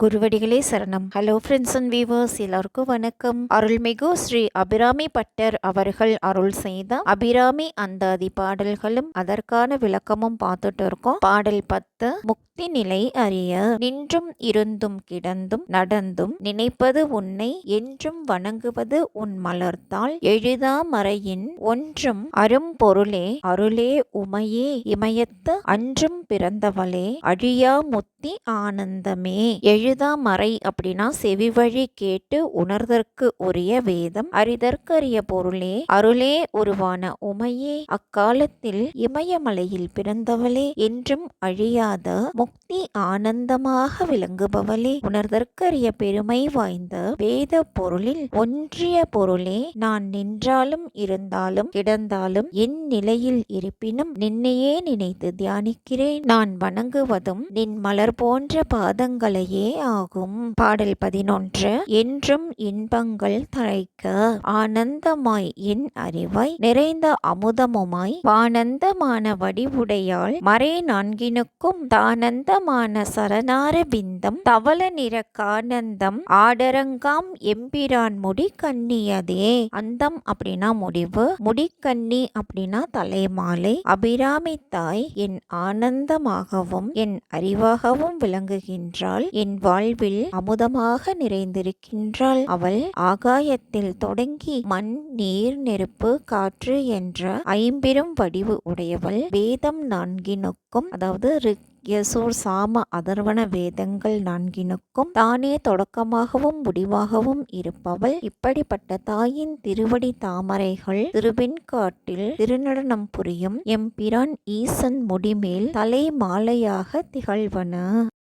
குருவடிகளே சரணம். Hello friends and viewers, எல்லாருக்கும் வணக்கம். அருள்மிகு ஸ்ரீ அபிராமி பட்டர் அவர்கள் அருள் செய்த அபிராமி அந்தாதி பாடல்களும் அதற்கான விளக்கமும் பார்த்துட்டு இருக்கோம். பாடல் 10. முக்தி நிலை அறிய நின்றும் இருந்தும் கிடந்தும் நடந்தும் நினைப்பது உன்னை என்றும் வணங்குவது உன் மலர்த்தாள் எழுதா மறையின் ஒன்றும் அரும்பொருளே அருளே உமையே இமயத்து அன்றும் பிறந்தவளே அழியா முத்தி ஆனந்தமே. எழுதா மறை அப்படின்னா செவிவழி கேட்டு உணர்தற்கு உரிய வேதம், அறிதற்கரிய பொருளே, அருளே உருவான உமையே, அக்காலத்தில் இமயமலையில் பிறந்தவளே, என்றும் அழியாத முக்தி ஆனந்தமாக விளங்குபவளே, உணர்தற்கரிய பெருமை வாய்ந்த வேத பொருளில் ஒன்றிய பொருளே, நான் நின்றாலும் இருந்தாலும் கிடந்தாலும் என் நிலையில் இருப்பினும் நின்னையே நினைத்து தியானிக்கிறேன். நான் வணங்குவதும் நின் மலர் போன்ற பாதங்களையே ஆகும். பாடல் 11. என்றும் இன்பங்கள் தழைக்க ஆனந்தமாய் என் அறிவாய் நிறைந்த அமுதமுமாய் வானந்தமான வடிவுடையாள் மறை நான்கினுக்கும் தானந்தமான சரணார பிந்தம் தவள நிற கானந்தம் ஆடரங்காம் எம்பிரான் முடி கண்ணியதே. அந்தம் அப்படின்னா முடிவு, முடிக்கண்ணி அப்படின்னா தலைமாலை. அபிராமி தாய் என் ஆனந்தமாகவும் என் அறிவாகவும் விளங்குகின்றாள். என் வாழ்வில் அமுதமாக நிறைந்திருக்கின்றாள். அவள் ஆகாயத்தில் தொடங்கி மண், நீர், நெருப்பு, காற்று என்ற ஐம்பெரும் வடிவு உடையவள். வேதம் நான்கினுக்கும், அதாவது ரிக், யசூர், சாம, அதர்வன வேதங்கள் நான்கினுக்கும் தானே தொடக்கமாகவும் முடிவாகவும் இருப்பவள். இப்படிப்பட்ட தாயின் திருவடி தாமரைகள் திருவெண்காட்டில் திருநடனம் புரியும் எம்பிரான் ஈசன் முடிமேல் தலை மாலையாக திகழ்வன.